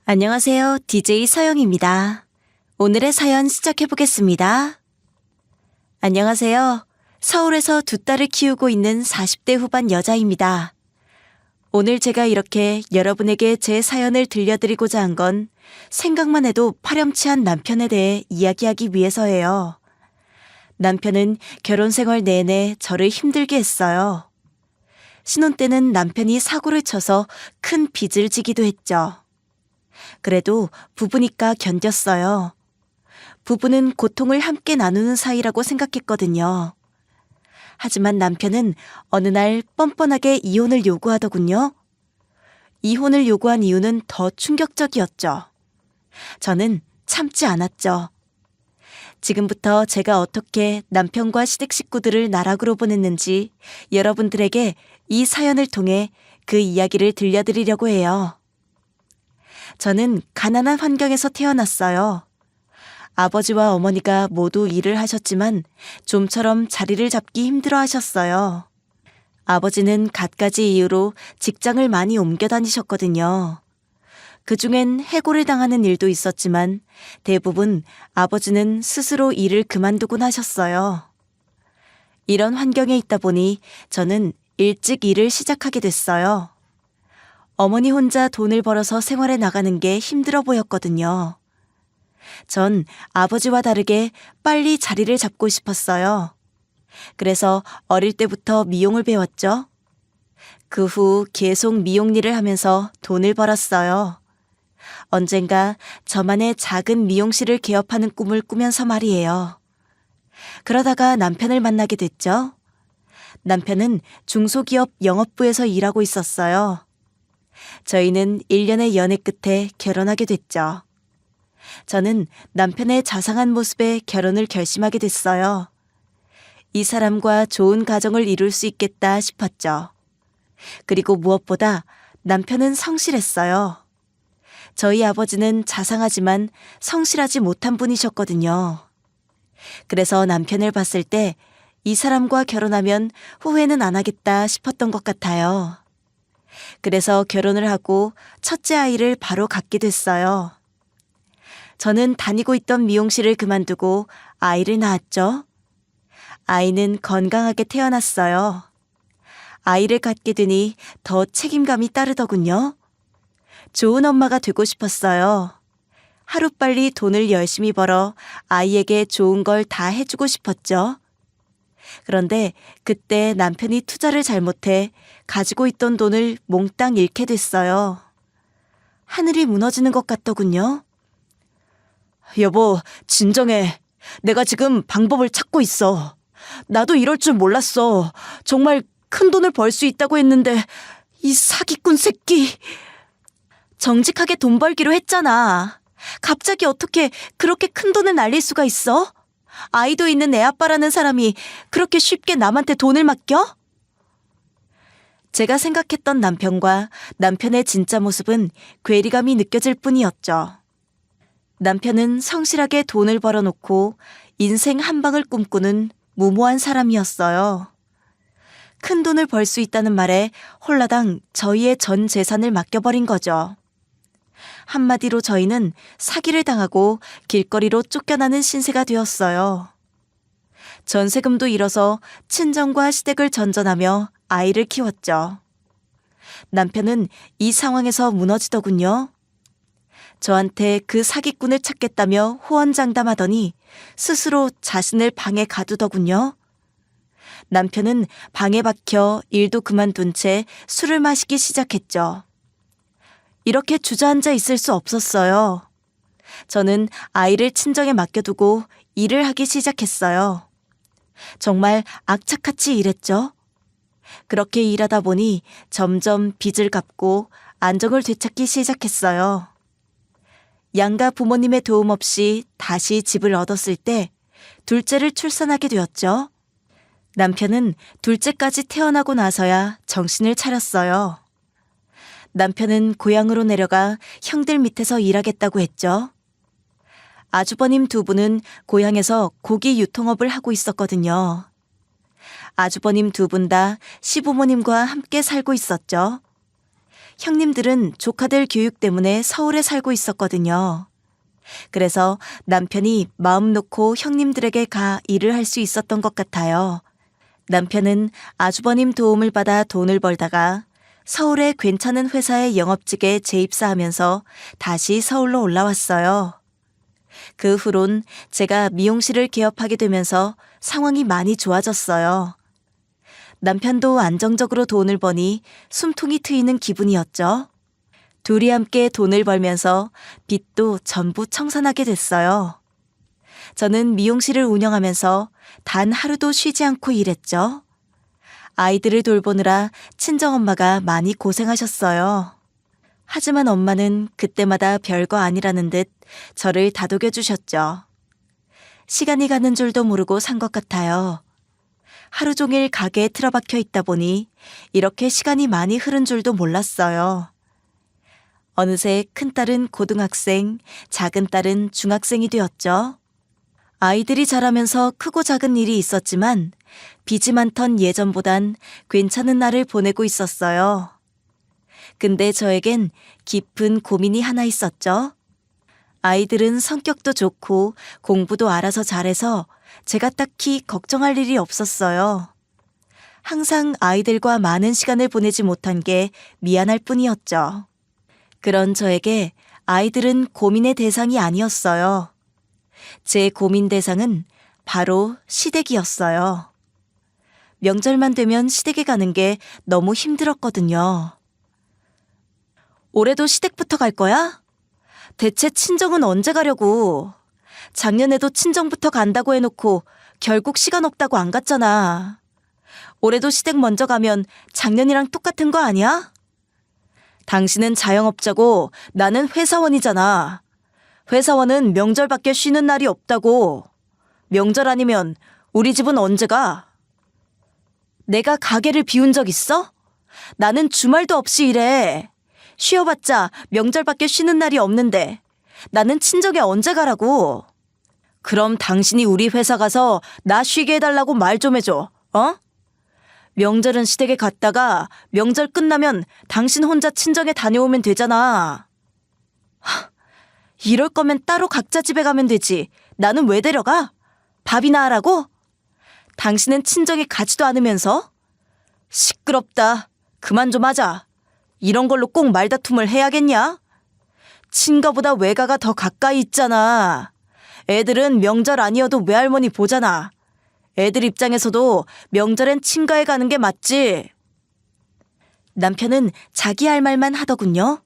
안녕하세요. DJ 서영입니다. 오늘의 사연 시작해보겠습니다. 안녕하세요. 서울에서 두 딸을 키우고 있는 40대 후반 여자입니다. 오늘 제가 이렇게 여러분에게 제 사연을 들려드리고자 한 건 생각만 해도 파렴치한 남편에 대해 이야기하기 위해서예요. 남편은 결혼 생활 내내 저를 힘들게 했어요. 신혼 때는 남편이 사고를 쳐서 큰 빚을 지기도 했죠. 그래도 부부니까 견뎠어요. 부부는 고통을 함께 나누는 사이라고 생각했거든요. 하지만 남편은 어느 날 뻔뻔하게 이혼을 요구하더군요. 이혼을 요구한 이유는 더 충격적이었죠. 저는 참지 않았죠. 지금부터 제가 어떻게 남편과 시댁 식구들을 나락으로 보냈는지 여러분들에게 이 사연을 통해 그 이야기를 들려드리려고 해요. 저는 가난한 환경에서 태어났어요. 아버지와 어머니가 모두 일을 하셨지만 좀처럼 자리를 잡기 힘들어 하셨어요. 아버지는 갖가지 이유로 직장을 많이 옮겨 다니셨거든요. 그중엔 해고를 당하는 일도 있었지만 대부분 아버지는 스스로 일을 그만두곤 하셨어요. 이런 환경에 있다 보니 저는 일찍 일을 시작하게 됐어요. 어머니 혼자 돈을 벌어서 생활해 나가는 게 힘들어 보였거든요. 전 아버지와 다르게 빨리 자리를 잡고 싶었어요. 그래서 어릴 때부터 미용을 배웠죠. 그 후 계속 미용 일을 하면서 돈을 벌었어요. 언젠가 저만의 작은 미용실을 개업하는 꿈을 꾸면서 말이에요. 그러다가 남편을 만나게 됐죠. 남편은 중소기업 영업부에서 일하고 있었어요. 저희는 1년의 연애 끝에 결혼하게 됐죠. 저는 남편의 자상한 모습에 결혼을 결심하게 됐어요. 이 사람과 좋은 가정을 이룰 수 있겠다 싶었죠. 그리고 무엇보다 남편은 성실했어요. 저희 아버지는 자상하지만 성실하지 못한 분이셨거든요. 그래서 남편을 봤을 때 이 사람과 결혼하면 후회는 안 하겠다 싶었던 것 같아요. 그래서 결혼을 하고 첫째 아이를 바로 갖게 됐어요. 저는 다니고 있던 미용실을 그만두고 아이를 낳았죠. 아이는 건강하게 태어났어요. 아이를 갖게 되니 더 책임감이 따르더군요. 좋은 엄마가 되고 싶었어요. 하루빨리 돈을 열심히 벌어 아이에게 좋은 걸 다 해주고 싶었죠. 그런데 그때 남편이 투자를 잘못해 가지고 있던 돈을 몽땅 잃게 됐어요. 하늘이 무너지는 것 같더군요. 여보, 진정해. 내가 지금 방법을 찾고 있어. 나도 이럴 줄 몰랐어. 정말 큰 돈을 벌 수 있다고 했는데 이 사기꾼 새끼. 정직하게 돈 벌기로 했잖아. 갑자기 어떻게 그렇게 큰 돈을 날릴 수가 있어? 아이도 있는 애 아빠라는 사람이 그렇게 쉽게 남한테 돈을 맡겨? 제가 생각했던 남편과 남편의 진짜 모습은 괴리감이 느껴질 뿐이었죠. 남편은 성실하게 돈을 벌어놓고 인생 한 방을 꿈꾸는 무모한 사람이었어요. 큰 돈을 벌 수 있다는 말에 홀라당 저희의 전 재산을 맡겨버린 거죠. 한마디로 저희는 사기를 당하고 길거리로 쫓겨나는 신세가 되었어요. 전세금도 잃어서 친정과 시댁을 전전하며 아이를 키웠죠. 남편은 이 상황에서 무너지더군요. 저한테 그 사기꾼을 찾겠다며 호언장담하더니 스스로 자신을 방에 가두더군요. 남편은 방에 박혀 일도 그만둔 채 술을 마시기 시작했죠. 이렇게 주저앉아 있을 수 없었어요. 저는 아이를 친정에 맡겨두고 일을 하기 시작했어요. 정말 악착같이 일했죠. 그렇게 일하다 보니 점점 빚을 갚고 안정을 되찾기 시작했어요. 양가 부모님의 도움 없이 다시 집을 얻었을 때 둘째를 출산하게 되었죠. 남편은 둘째까지 태어나고 나서야 정신을 차렸어요. 남편은 고향으로 내려가 형들 밑에서 일하겠다고 했죠. 아주버님 두 분은 고향에서 고기 유통업을 하고 있었거든요. 아주버님 두 분 다 시부모님과 함께 살고 있었죠. 형님들은 조카들 교육 때문에 서울에 살고 있었거든요. 그래서 남편이 마음 놓고 형님들에게 가 일을 할 수 있었던 것 같아요. 남편은 아주버님 도움을 받아 돈을 벌다가 서울의 괜찮은 회사의 영업직에 재입사하면서 다시 서울로 올라왔어요. 그 후론 제가 미용실을 개업하게 되면서 상황이 많이 좋아졌어요. 남편도 안정적으로 돈을 버니 숨통이 트이는 기분이었죠. 둘이 함께 돈을 벌면서 빚도 전부 청산하게 됐어요. 저는 미용실을 운영하면서 단 하루도 쉬지 않고 일했죠. 아이들을 돌보느라 친정엄마가 많이 고생하셨어요. 하지만 엄마는 그때마다 별거 아니라는 듯 저를 다독여 주셨죠. 시간이 가는 줄도 모르고 산 것 같아요. 하루 종일 가게에 틀어박혀 있다 보니 이렇게 시간이 많이 흐른 줄도 몰랐어요. 어느새 큰딸은 고등학생, 작은 딸은 중학생이 되었죠. 아이들이 자라면서 크고 작은 일이 있었지만 빚이 많던 예전보단 괜찮은 날을 보내고 있었어요. 근데 저에겐 깊은 고민이 하나 있었죠. 아이들은 성격도 좋고 공부도 알아서 잘해서 제가 딱히 걱정할 일이 없었어요. 항상 아이들과 많은 시간을 보내지 못한 게 미안할 뿐이었죠. 그런 저에게 아이들은 고민의 대상이 아니었어요. 제 고민 대상은 바로 시댁이었어요. 명절만 되면 시댁에 가는 게 너무 힘들었거든요. 올해도 시댁부터 갈 거야? 대체 친정은 언제 가려고? 작년에도 친정부터 간다고 해놓고 결국 시간 없다고 안 갔잖아. 올해도 시댁 먼저 가면 작년이랑 똑같은 거 아니야? 당신은 자영업자고 나는 회사원이잖아. 회사원은 명절밖에 쉬는 날이 없다고. 명절 아니면 우리 집은 언제 가? 내가 가게를 비운 적 있어? 나는 주말도 없이 일해. 쉬어봤자 명절밖에 쉬는 날이 없는데 나는 친정에 언제 가라고? 그럼 당신이 우리 회사 가서 나 쉬게 해달라고 말 좀 해줘. 어? 명절은 시댁에 갔다가 명절 끝나면 당신 혼자 친정에 다녀오면 되잖아. 이럴 거면 따로 각자 집에 가면 되지. 나는 왜 데려가? 밥이나 하라고? 당신은 친정에 가지도 않으면서? 시끄럽다. 그만 좀 하자. 이런 걸로 꼭 말다툼을 해야겠냐? 친가보다 외가가 더 가까이 있잖아. 애들은 명절 아니어도 외할머니 보잖아. 애들 입장에서도 명절엔 친가에 가는 게 맞지. 남편은 자기 할 말만 하더군요.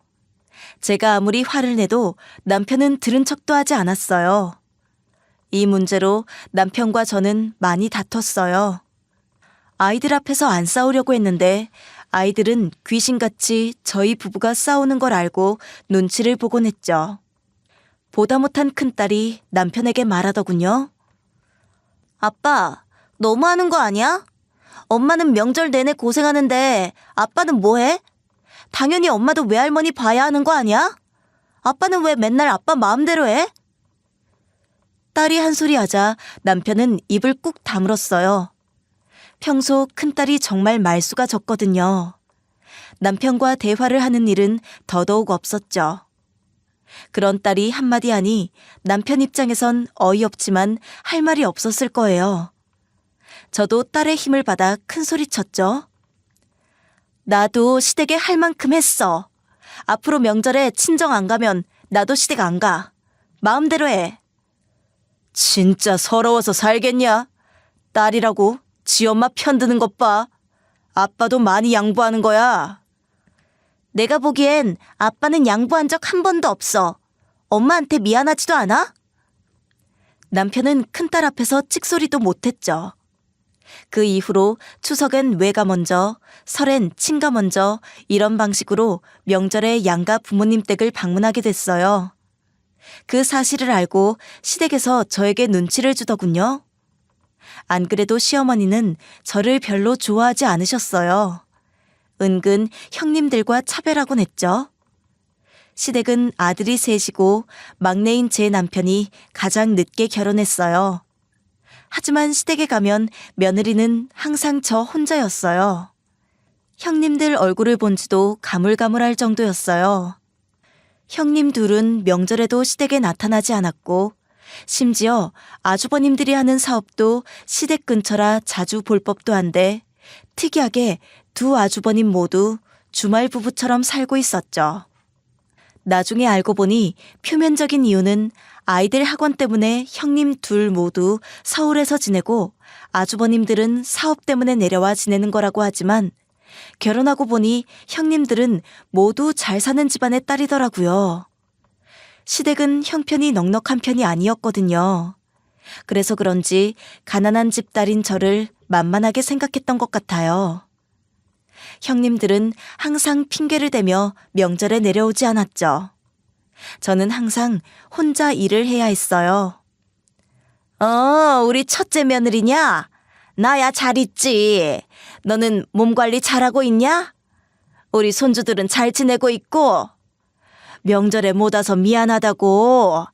제가 아무리 화를 내도 남편은 들은 척도 하지 않았어요. 이 문제로 남편과 저는 많이 다퉜어요. 아이들 앞에서 안 싸우려고 했는데 아이들은 귀신같이 저희 부부가 싸우는 걸 알고 눈치를 보곤 했죠. 보다 못한 큰딸이 남편에게 말하더군요. 아빠, 너무하는 거 아니야? 엄마는 명절 내내 고생하는데 아빠는 뭐해? 당연히 엄마도 외할머니 봐야 하는 거 아니야? 아빠는 왜 맨날 아빠 마음대로 해? 딸이 한 소리 하자 남편은 입을 꾹 다물었어요. 평소 큰딸이 정말 말수가 적거든요. 남편과 대화를 하는 일은 더더욱 없었죠. 그런 딸이 한마디 하니 남편 입장에선 어이없지만 할 말이 없었을 거예요. 저도 딸의 힘을 받아 큰 소리 쳤죠. 나도 시댁에 할 만큼 했어. 앞으로 명절에 친정 안 가면 나도 시댁 안 가. 마음대로 해. 진짜 서러워서 살겠냐? 딸이라고 지 엄마 편드는 것 봐. 아빠도 많이 양보하는 거야. 내가 보기엔 아빠는 양보한 적 한 번도 없어. 엄마한테 미안하지도 않아? 남편은 큰딸 앞에서 찍소리도 못했죠. 그 이후로 추석엔 외가 먼저, 설엔 친가 먼저 이런 방식으로 명절에 양가 부모님 댁을 방문하게 됐어요. 그 사실을 알고 시댁에서 저에게 눈치를 주더군요. 안 그래도 시어머니는 저를 별로 좋아하지 않으셨어요. 은근 형님들과 차별하곤 했죠. 시댁은 아들이 셋이고 막내인 제 남편이 가장 늦게 결혼했어요. 하지만 시댁에 가면 며느리는 항상 저 혼자였어요. 형님들 얼굴을 본 지도 가물가물할 정도였어요. 형님 둘은 명절에도 시댁에 나타나지 않았고 심지어 아주버님들이 하는 사업도 시댁 근처라 자주 볼 법도 한데 특이하게 두 아주버님 모두 주말 부부처럼 살고 있었죠. 나중에 알고 보니 표면적인 이유는 아이들 학원 때문에 형님 둘 모두 서울에서 지내고 아주버님들은 사업 때문에 내려와 지내는 거라고 하지만 결혼하고 보니 형님들은 모두 잘 사는 집안의 딸이더라고요. 시댁은 형편이 넉넉한 편이 아니었거든요. 그래서 그런지 가난한 집 딸인 저를 만만하게 생각했던 것 같아요. 형님들은 항상 핑계를 대며 명절에 내려오지 않았죠. 저는 항상 혼자 일을 해야 했어요. 우리 첫째 며느리냐? 나야 잘 있지. 너는 몸 관리 잘하고 있냐? 우리 손주들은 잘 지내고 있고? 명절에 못 와서 미안하다고.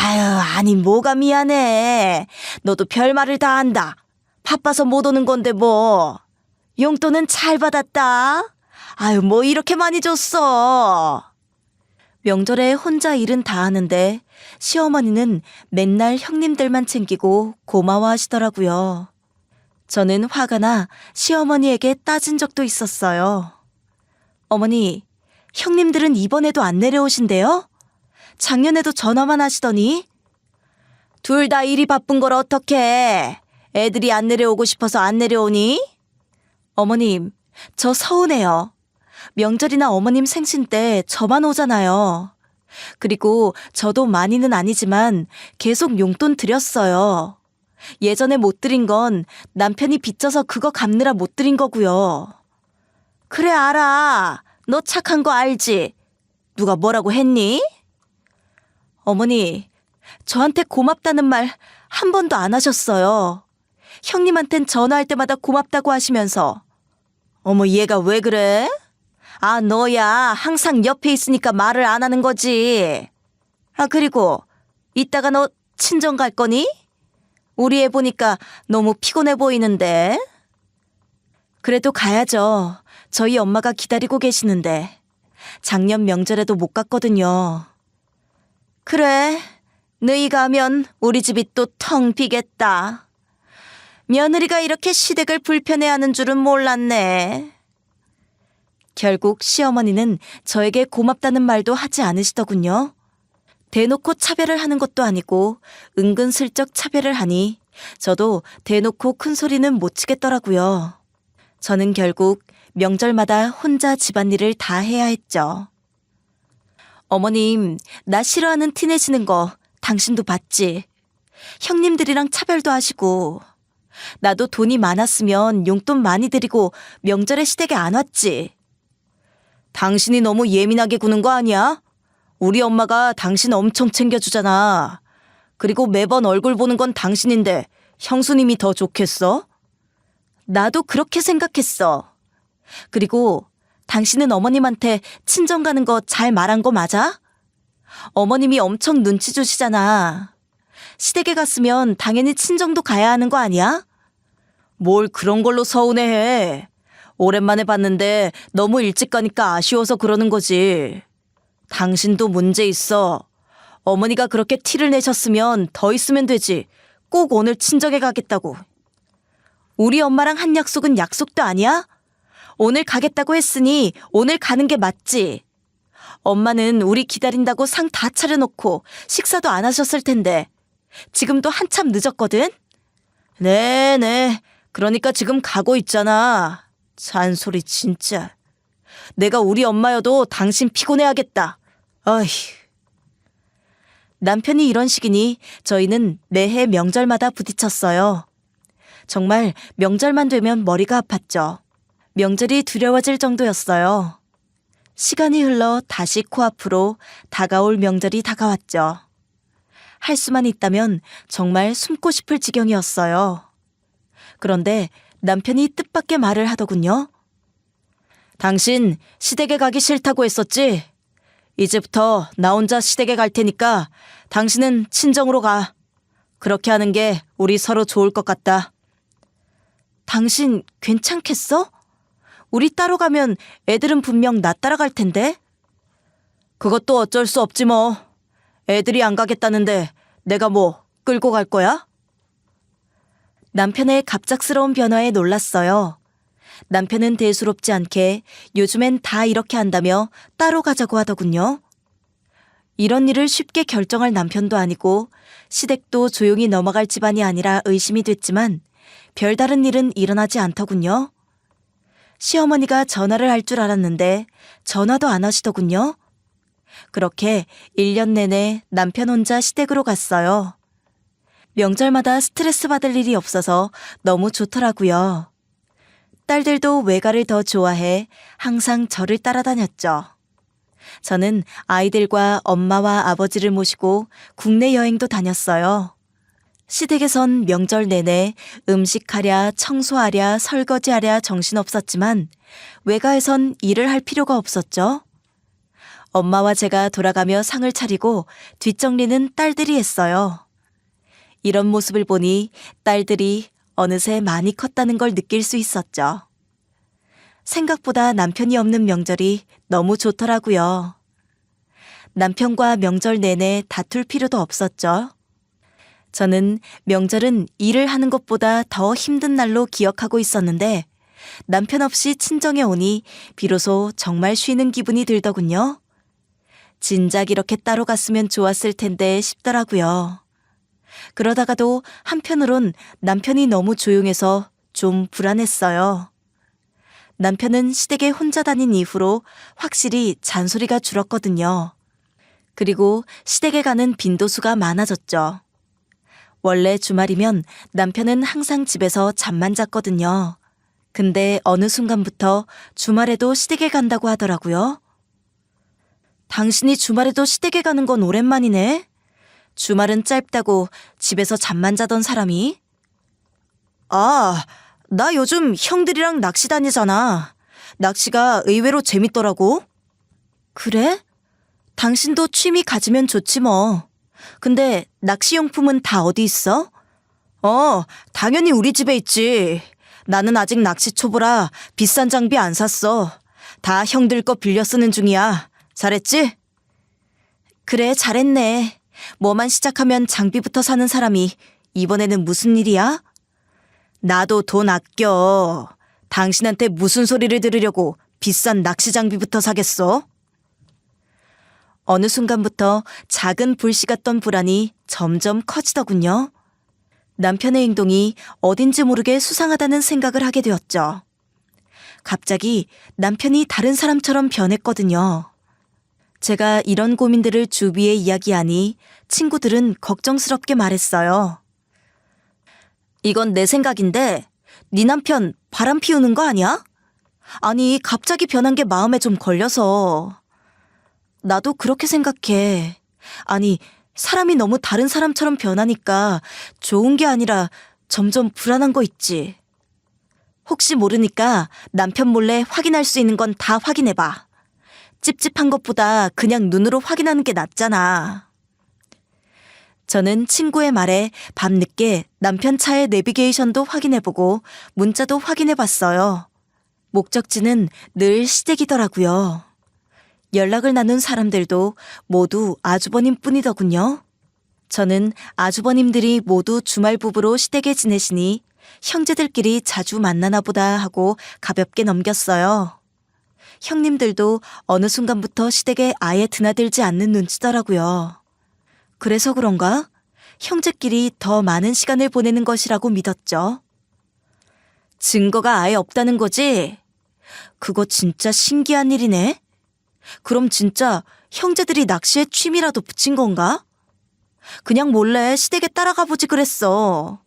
아유, 아니 뭐가 미안해. 너도 별말을 다 한다. 바빠서 못 오는 건데 뭐. 용돈은 잘 받았다. 아유, 뭐 이렇게 많이 줬어. 명절에 혼자 일은 다 하는데 시어머니는 맨날 형님들만 챙기고 고마워하시더라고요. 저는 화가 나 시어머니에게 따진 적도 있었어요. 어머니, 형님들은 이번에도 안 내려오신대요? 작년에도 전화만 하시더니? 둘 다 일이 바쁜 걸 어떡해. 애들이 안 내려오고 싶어서 안 내려오니? 어머님, 저 서운해요. 명절이나 어머님 생신 때 저만 오잖아요. 그리고 저도 많이는 아니지만 계속 용돈 드렸어요. 예전에 못 드린 건 남편이 빚져서 그거 갚느라 못 드린 거고요. 그래, 알아. 너 착한 거 알지? 누가 뭐라고 했니? 어머니, 저한테 고맙다는 말 한 번도 안 하셨어요. 형님한텐 전화할 때마다 고맙다고 하시면서. 어머, 얘가 왜 그래? 아, 너야 항상 옆에 있으니까 말을 안 하는 거지. 아, 그리고 이따가 너 친정 갈 거니? 우리 애 보니까 너무 피곤해 보이는데. 그래도 가야죠. 저희 엄마가 기다리고 계시는데. 작년 명절에도 못 갔거든요. 그래, 너희 가면 우리 집이 또 텅 비겠다. 며느리가 이렇게 시댁을 불편해하는 줄은 몰랐네. 결국 시어머니는 저에게 고맙다는 말도 하지 않으시더군요. 대놓고 차별을 하는 것도 아니고 은근슬쩍 차별을 하니 저도 대놓고 큰 소리는 못 치겠더라고요. 저는 결국 명절마다 혼자 집안일을 다 해야 했죠. 어머님, 나 싫어하는 티 내시는 거 당신도 봤지? 형님들이랑 차별도 하시고. 나도 돈이 많았으면 용돈 많이 드리고 명절에 시댁에 안 왔지. 당신이 너무 예민하게 구는 거 아니야? 우리 엄마가 당신 엄청 챙겨주잖아. 그리고 매번 얼굴 보는 건 당신인데 형수님이 더 좋겠어? 나도 그렇게 생각했어. 그리고 당신은 어머님한테 친정 가는 거 잘 말한 거 맞아? 어머님이 엄청 눈치 주시잖아. 시댁에 갔으면 당연히 친정도 가야 하는 거 아니야? 뭘 그런 걸로 서운해해. 오랜만에 봤는데 너무 일찍 가니까 아쉬워서 그러는 거지. 당신도 문제 있어. 어머니가 그렇게 티를 내셨으면 더 있으면 되지. 꼭 오늘 친정에 가겠다고. 우리 엄마랑 한 약속은 약속도 아니야? 오늘 가겠다고 했으니 오늘 가는 게 맞지. 엄마는 우리 기다린다고 상 다 차려놓고 식사도 안 하셨을 텐데 지금도 한참 늦었거든? 네네. 그러니까 지금 가고 있잖아. 잔소리 진짜. 내가 우리 엄마여도 당신 피곤해하겠다. 어이. 남편이 이런 식이니 저희는 매해 명절마다 부딪혔어요. 정말 명절만 되면 머리가 아팠죠. 명절이 두려워질 정도였어요. 시간이 흘러 다시 코앞으로 다가올 명절이 다가왔죠. 할 수만 있다면 정말 숨고 싶을 지경이었어요. 그런데 남편이 뜻밖의 말을 하더군요. 당신 시댁에 가기 싫다고 했었지? 이제부터 나 혼자 시댁에 갈 테니까 당신은 친정으로 가. 그렇게 하는 게 우리 서로 좋을 것 같다. 당신 괜찮겠어? 우리 따로 가면 애들은 분명 나 따라갈 텐데? 그것도 어쩔 수 없지 뭐. 애들이 안 가겠다는데 내가 뭐 끌고 갈 거야? 남편의 갑작스러운 변화에 놀랐어요. 남편은 대수롭지 않게 요즘엔 다 이렇게 한다며 따로 가자고 하더군요. 이런 일을 쉽게 결정할 남편도 아니고 시댁도 조용히 넘어갈 집안이 아니라 의심이 됐지만 별다른 일은 일어나지 않더군요. 시어머니가 전화를 할 줄 알았는데 전화도 안 하시더군요. 그렇게 1년 내내 남편 혼자 시댁으로 갔어요. 명절마다 스트레스 받을 일이 없어서 너무 좋더라고요. 딸들도 외가를 더 좋아해 항상 저를 따라다녔죠. 저는 아이들과 엄마와 아버지를 모시고 국내 여행도 다녔어요. 시댁에선 명절 내내 음식하랴, 청소하랴, 설거지하랴 정신없었지만 외가에선 일을 할 필요가 없었죠. 엄마와 제가 돌아가며 상을 차리고 뒷정리는 딸들이 했어요. 이런 모습을 보니 딸들이 어느새 많이 컸다는 걸 느낄 수 있었죠. 생각보다 남편이 없는 명절이 너무 좋더라고요. 남편과 명절 내내 다툴 필요도 없었죠. 저는 명절은 일을 하는 것보다 더 힘든 날로 기억하고 있었는데 남편 없이 친정에 오니 비로소 정말 쉬는 기분이 들더군요. 진작 이렇게 따로 갔으면 좋았을 텐데 싶더라고요. 그러다가도 한편으론 남편이 너무 조용해서 좀 불안했어요. 남편은 시댁에 혼자 다닌 이후로 확실히 잔소리가 줄었거든요. 그리고 시댁에 가는 빈도수가 많아졌죠. 원래 주말이면 남편은 항상 집에서 잠만 잤거든요. 근데 어느 순간부터 주말에도 시댁에 간다고 하더라고요. 당신이 주말에도 시댁에 가는 건 오랜만이네. 주말은 짧다고 집에서 잠만 자던 사람이? 아, 나 요즘 형들이랑 낚시 다니잖아. 낚시가 의외로 재밌더라고. 그래? 당신도 취미 가지면 좋지 뭐. 근데 낚시용품은 다 어디 있어? 당연히 우리 집에 있지. 나는 아직 낚시 초보라 비싼 장비 안 샀어. 다 형들 거 빌려 쓰는 중이야. 잘했지? 그래, 잘했네. 뭐만 시작하면 장비부터 사는 사람이 이번에는 무슨 일이야? 나도 돈 아껴. 당신한테 무슨 소리를 들으려고 비싼 낚시 장비부터 사겠어? 어느 순간부터 작은 불씨 같던 불안이 점점 커지더군요. 남편의 행동이 어딘지 모르게 수상하다는 생각을 하게 되었죠. 갑자기 남편이 다른 사람처럼 변했거든요. 제가 이런 고민들을 주위에 이야기하니 친구들은 걱정스럽게 말했어요. 이건 내 생각인데 네 남편 바람 피우는 거 아니야? 아니, 갑자기 변한 게 마음에 좀 걸려서. 나도 그렇게 생각해. 아니, 사람이 너무 다른 사람처럼 변하니까 좋은 게 아니라 점점 불안한 거 있지. 혹시 모르니까 남편 몰래 확인할 수 있는 건 다 확인해봐. 찝찝한 것보다 그냥 눈으로 확인하는 게 낫잖아. 저는 친구의 말에 밤늦게 남편 차의 내비게이션도 확인해보고 문자도 확인해봤어요. 목적지는 늘 시댁이더라고요. 연락을 나눈 사람들도 모두 아주버님 뿐이더군요. 저는 아주버님들이 모두 주말 부부로 시댁에 지내시니 형제들끼리 자주 만나나 보다 하고 가볍게 넘겼어요. 형님들도 어느 순간부터 시댁에 아예 드나들지 않는 눈치더라고요. 그래서 그런가? 형제끼리 더 많은 시간을 보내는 것이라고 믿었죠. 증거가 아예 없다는 거지? 그거 진짜 신기한 일이네. 그럼 진짜 형제들이 낚시에 취미라도 붙인 건가? 그냥 몰래 시댁에 따라가 보지 그랬어.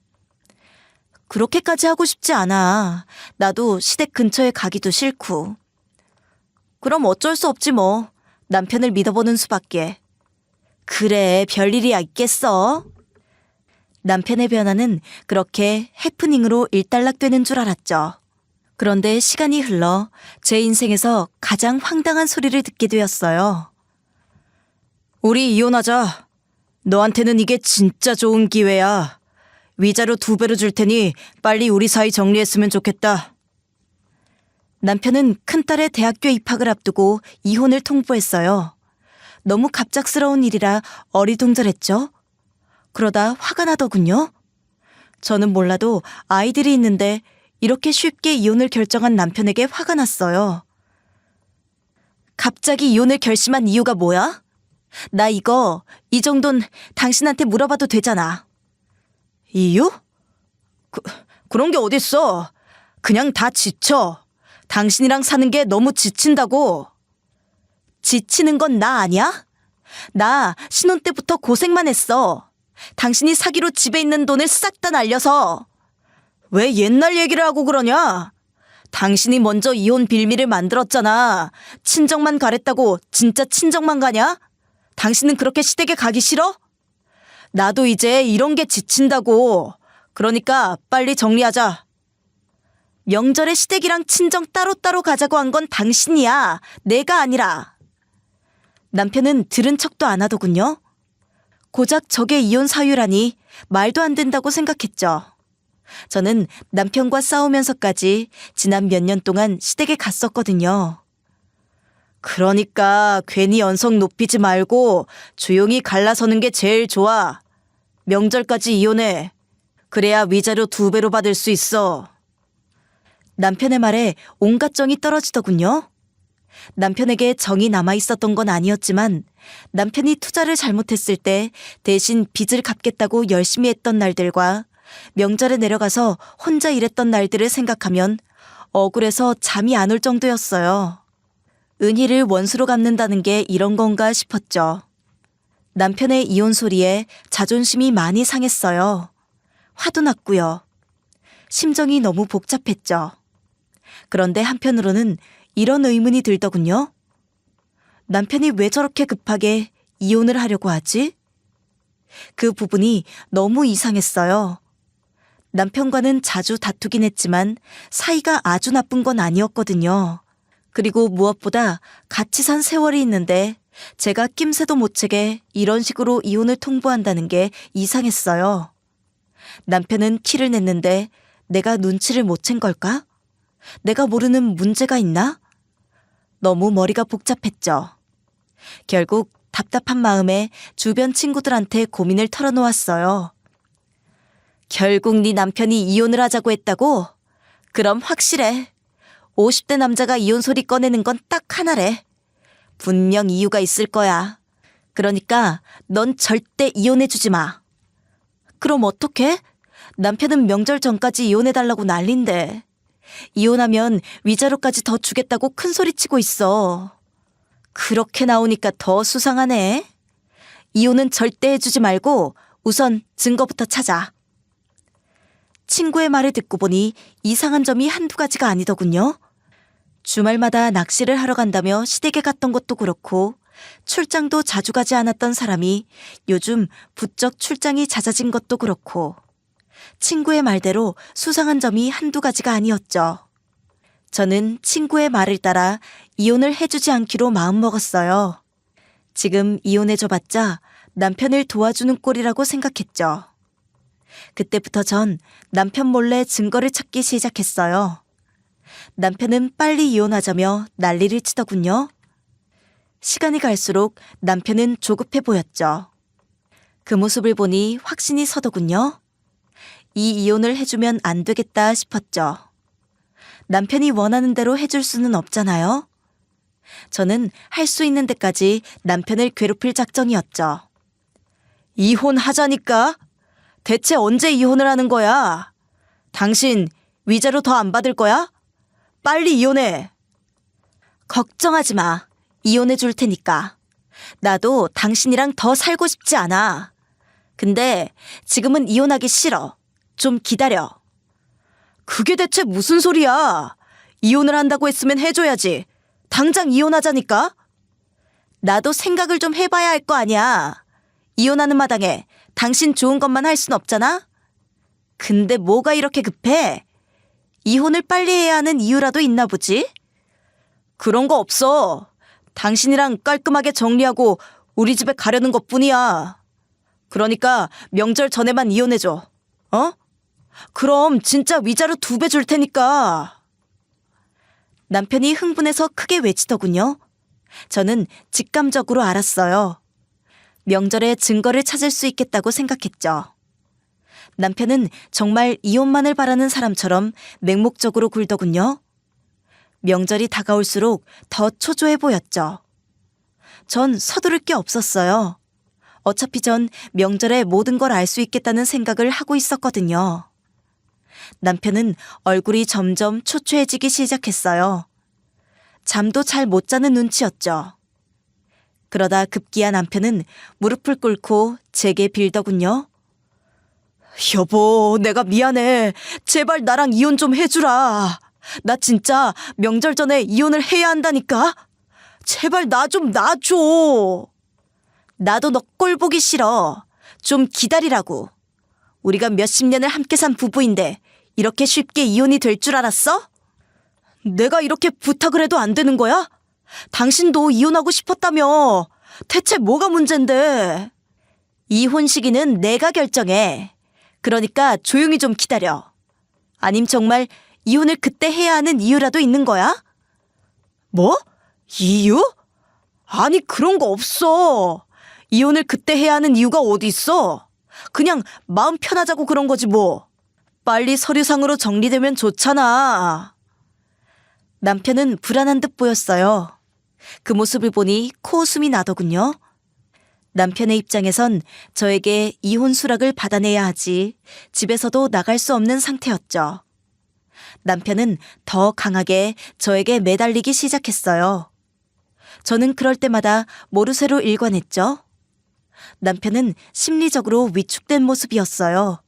그렇게까지 하고 싶지 않아. 나도 시댁 근처에 가기도 싫고. 그럼 어쩔 수 없지 뭐. 남편을 믿어보는 수밖에. 그래, 별일이야 있겠어. 남편의 변화는 그렇게 해프닝으로 일단락되는 줄 알았죠. 그런데 시간이 흘러 제 인생에서 가장 황당한 소리를 듣게 되었어요. 우리 이혼하자. 너한테는 이게 진짜 좋은 기회야. 위자료 2배로 줄 테니 빨리 우리 사이 정리했으면 좋겠다. 남편은 큰딸의 대학교 입학을 앞두고 이혼을 통보했어요. 너무 갑작스러운 일이라 어리둥절했죠. 그러다 화가 나더군요. 저는 몰라도 아이들이 있는데 이렇게 쉽게 이혼을 결정한 남편에게 화가 났어요. 갑자기 이혼을 결심한 이유가 뭐야? 나 이 정도는 당신한테 물어봐도 되잖아. 이유? 그런 게 어딨어. 그냥 다 지쳐. 당신이랑 사는 게 너무 지친다고. 지치는 건 나 아니야? 나 신혼 때부터 고생만 했어. 당신이 사기로 집에 있는 돈을 싹 다 날려서. 왜 옛날 얘기를 하고 그러냐? 당신이 먼저 이혼 빌미를 만들었잖아. 친정만 가랬다고 진짜 친정만 가냐? 당신은 그렇게 시댁에 가기 싫어? 나도 이제 이런 게 지친다고. 그러니까 빨리 정리하자. 명절에 시댁이랑 친정 따로따로 가자고 한 건 당신이야. 내가 아니라. 남편은 들은 척도 안 하더군요. 고작 저게 이혼 사유라니 말도 안 된다고 생각했죠. 저는 남편과 싸우면서까지 지난 몇 년 동안 시댁에 갔었거든요. 그러니까 괜히 연성 높이지 말고 조용히 갈라서는 게 제일 좋아. 명절까지 이혼해. 그래야 위자료 2배로 받을 수 있어. 남편의 말에 온갖 정이 떨어지더군요. 남편에게 정이 남아있었던 건 아니었지만 남편이 투자를 잘못했을 때 대신 빚을 갚겠다고 열심히 했던 날들과 명절에 내려가서 혼자 일했던 날들을 생각하면 억울해서 잠이 안 올 정도였어요. 은희를 원수로 갚는다는 게 이런 건가 싶었죠. 남편의 이혼 소리에 자존심이 많이 상했어요. 화도 났고요. 심정이 너무 복잡했죠. 그런데 한편으로는 이런 의문이 들더군요. 남편이 왜 저렇게 급하게 이혼을 하려고 하지? 그 부분이 너무 이상했어요. 남편과는 자주 다투긴 했지만 사이가 아주 나쁜 건 아니었거든요. 그리고 무엇보다 같이 산 세월이 있는데 제가 낌새도 못 채게 이런 식으로 이혼을 통보한다는 게 이상했어요. 남편은 티를 냈는데 내가 눈치를 못 챈 걸까? 내가 모르는 문제가 있나? 너무 머리가 복잡했죠. 결국 답답한 마음에 주변 친구들한테 고민을 털어놓았어요. 결국 네 남편이 이혼을 하자고 했다고? 그럼 확실해. 50대 남자가 이혼 소리 꺼내는 건 딱 하나래. 분명 이유가 있을 거야. 그러니까 넌 절대 이혼해주지 마. 그럼 어떡해? 남편은 명절 전까지 이혼해달라고 난린데. 이혼하면 위자료까지 더 주겠다고 큰소리치고 있어. 그렇게 나오니까 더 수상하네. 이혼은 절대 해주지 말고 우선 증거부터 찾아. 친구의 말을 듣고 보니 이상한 점이 한두 가지가 아니더군요. 주말마다 낚시를 하러 간다며 시댁에 갔던 것도 그렇고 출장도 자주 가지 않았던 사람이 요즘 부쩍 출장이 잦아진 것도 그렇고 친구의 말대로 수상한 점이 한두 가지가 아니었죠. 저는 친구의 말을 따라 이혼을 해주지 않기로 마음먹었어요. 지금 이혼해줘봤자 남편을 도와주는 꼴이라고 생각했죠. 그때부터 전 남편 몰래 증거를 찾기 시작했어요. 남편은 빨리 이혼하자며 난리를 치더군요. 시간이 갈수록 남편은 조급해 보였죠. 그 모습을 보니 확신이 서더군요. 이 이혼을 해주면 안 되겠다 싶었죠. 남편이 원하는 대로 해줄 수는 없잖아요. 저는 할 수 있는 데까지 남편을 괴롭힐 작정이었죠. 이혼하자니까? 대체 언제 이혼을 하는 거야? 당신 위자료 더 안 받을 거야? 빨리 이혼해. 걱정하지 마. 이혼해 줄 테니까. 나도 당신이랑 더 살고 싶지 않아. 근데 지금은 이혼하기 싫어. 좀 기다려. 그게 대체 무슨 소리야? 이혼을 한다고 했으면 해줘야지. 당장 이혼하자니까? 나도 생각을 좀 해봐야 할 거 아니야. 이혼하는 마당에 당신 좋은 것만 할 순 없잖아? 근데 뭐가 이렇게 급해? 이혼을 빨리 해야 하는 이유라도 있나 보지? 그런 거 없어. 당신이랑 깔끔하게 정리하고 우리 집에 가려는 것뿐이야. 그러니까 명절 전에만 이혼해줘. 어? 그럼 진짜 위자료 2배 줄 테니까. 남편이 흥분해서 크게 외치더군요. 저는 직감적으로 알았어요. 명절에 증거를 찾을 수 있겠다고 생각했죠. 남편은 정말 이혼만을 바라는 사람처럼 맹목적으로 굴더군요. 명절이 다가올수록 더 초조해 보였죠. 전 서두를 게 없었어요. 어차피 전 명절에 모든 걸 알 수 있겠다는 생각을 하고 있었거든요. 남편은 얼굴이 점점 초췌해지기 시작했어요. 잠도 잘 못 자는 눈치였죠. 그러다 급기야 남편은 무릎을 꿇고 제게 빌더군요. 여보, 내가 미안해. 제발 나랑 이혼 좀 해주라. 나 진짜 명절 전에 이혼을 해야 한다니까. 제발 나 좀 놔줘. 나도 너 꼴 보기 싫어. 좀 기다리라고. 우리가 몇십 년을 함께 산 부부인데 이렇게 쉽게 이혼이 될 줄 알았어? 내가 이렇게 부탁을 해도 안 되는 거야? 당신도 이혼하고 싶었다며. 대체 뭐가 문젠데? 이혼 시기는 내가 결정해. 그러니까 조용히 좀 기다려. 아님 정말 이혼을 그때 해야 하는 이유라도 있는 거야? 뭐? 이유? 아니 그런 거 없어. 이혼을 그때 해야 하는 이유가 어디 있어? 그냥 마음 편하자고 그런 거지 뭐. 빨리 서류상으로 정리되면 좋잖아. 남편은 불안한 듯 보였어요. 그 모습을 보니 코웃음이 나더군요. 남편의 입장에선 저에게 이혼 수락을 받아내야 하지 집에서도 나갈 수 없는 상태였죠. 남편은 더 강하게 저에게 매달리기 시작했어요. 저는 그럴 때마다 모르쇠로 일관했죠. 남편은 심리적으로 위축된 모습이었어요.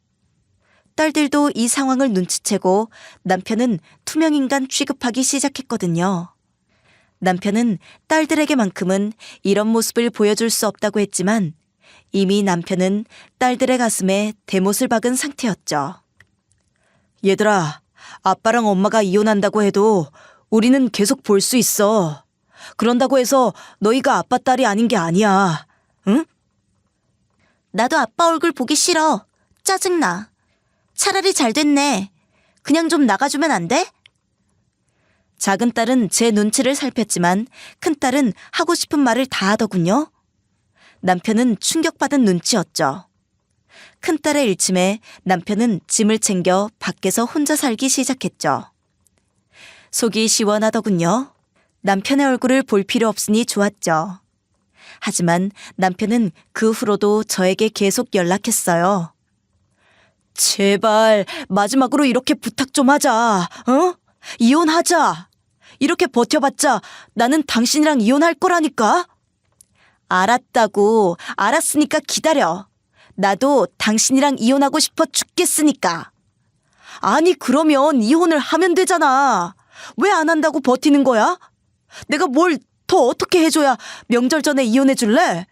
딸들도 이 상황을 눈치채고 남편은 투명인간 취급하기 시작했거든요. 남편은 딸들에게만큼은 이런 모습을 보여줄 수 없다고 했지만 이미 남편은 딸들의 가슴에 대못을 박은 상태였죠. 얘들아, 아빠랑 엄마가 이혼한다고 해도 우리는 계속 볼 수 있어. 그런다고 해서 너희가 아빠 딸이 아닌 게 아니야. 응? 나도 아빠 얼굴 보기 싫어. 짜증나. 차라리 잘 됐네. 그냥 좀 나가주면 안 돼? 작은 딸은 제 눈치를 살폈지만 큰 딸은 하고 싶은 말을 다 하더군요. 남편은 충격받은 눈치였죠. 큰 딸의 일침에 남편은 짐을 챙겨 밖에서 혼자 살기 시작했죠. 속이 시원하더군요. 남편의 얼굴을 볼 필요 없으니 좋았죠. 하지만 남편은 그 후로도 저에게 계속 연락했어요. 제발 마지막으로 이렇게 부탁 좀 하자. 어? 이혼하자. 이렇게 버텨봤자 나는 당신이랑 이혼할 거라니까. 알았다고. 알았으니까 기다려. 나도 당신이랑 이혼하고 싶어 죽겠으니까. 아니 그러면 이혼을 하면 되잖아. 왜 안 한다고 버티는 거야? 내가 뭘 더 어떻게 해줘야 명절 전에 이혼해 줄래?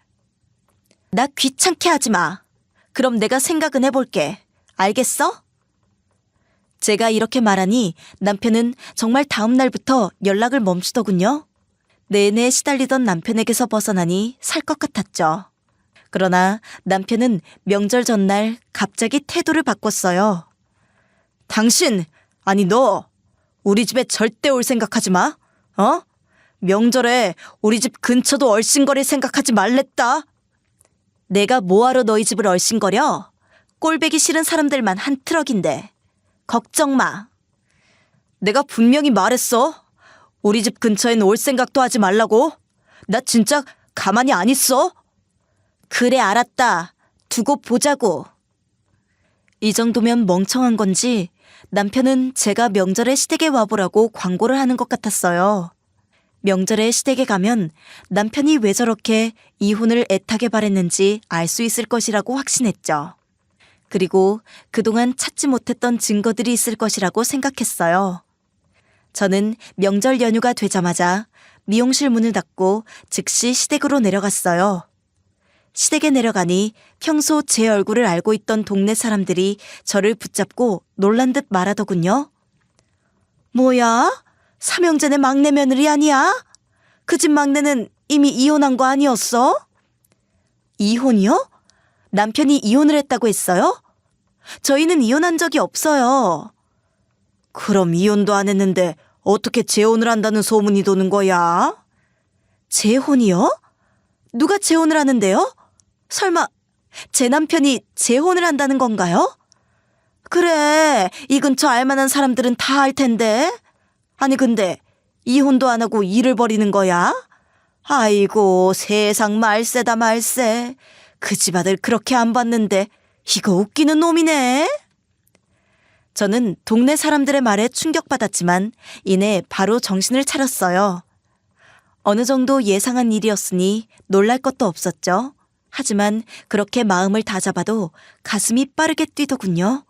나 귀찮게 하지 마. 그럼 내가 생각은 해볼게. 알겠어? 제가 이렇게 말하니 남편은 정말 다음 날부터 연락을 멈추더군요. 내내 시달리던 남편에게서 벗어나니 살 것 같았죠. 그러나 남편은 명절 전날 갑자기 태도를 바꿨어요. 당신, 아니 너, 우리 집에 절대 올 생각하지 마. 어? 명절에 우리 집 근처도 얼씬거릴 생각하지 말랬다. 내가 뭐하러 너희 집을 얼씬거려? 꼴배기 싫은 사람들만 한 트럭인데. 걱정 마. 내가 분명히 말했어. 우리 집 근처엔 올 생각도 하지 말라고. 나 진짜 가만히 안 있어. 그래 알았다. 두고 보자고. 이 정도면 멍청한 건지 남편은 제가 명절에 시댁에 와보라고 광고를 하는 것 같았어요. 명절에 시댁에 가면 남편이 왜 저렇게 이혼을 애타게 바랬는지 알 수 있을 것이라고 확신했죠. 그리고 그동안 찾지 못했던 증거들이 있을 것이라고 생각했어요. 저는 명절 연휴가 되자마자 미용실 문을 닫고 즉시 시댁으로 내려갔어요. 시댁에 내려가니 평소 제 얼굴을 알고 있던 동네 사람들이 저를 붙잡고 놀란 듯 말하더군요. 뭐야? 삼형제네 막내 며느리 아니야? 그 집 막내는 이미 이혼한 거 아니었어? 이혼이요? 남편이 이혼을 했다고 했어요? 저희는 이혼한 적이 없어요. 그럼 이혼도 안 했는데 어떻게 재혼을 한다는 소문이 도는 거야? 재혼이요? 누가 재혼을 하는데요? 설마 제 남편이 재혼을 한다는 건가요? 그래, 이 근처 알만한 사람들은 다 알 텐데. 아니 근데 이혼도 안 하고 일을 벌이는 거야? 아이고, 세상 말세다 말세. 그 집 아들 그렇게 안 봤는데 이거 웃기는 놈이네. 저는 동네 사람들의 말에 충격받았지만 이내 바로 정신을 차렸어요. 어느 정도 예상한 일이었으니 놀랄 것도 없었죠. 하지만 그렇게 마음을 다잡아도 가슴이 빠르게 뛰더군요.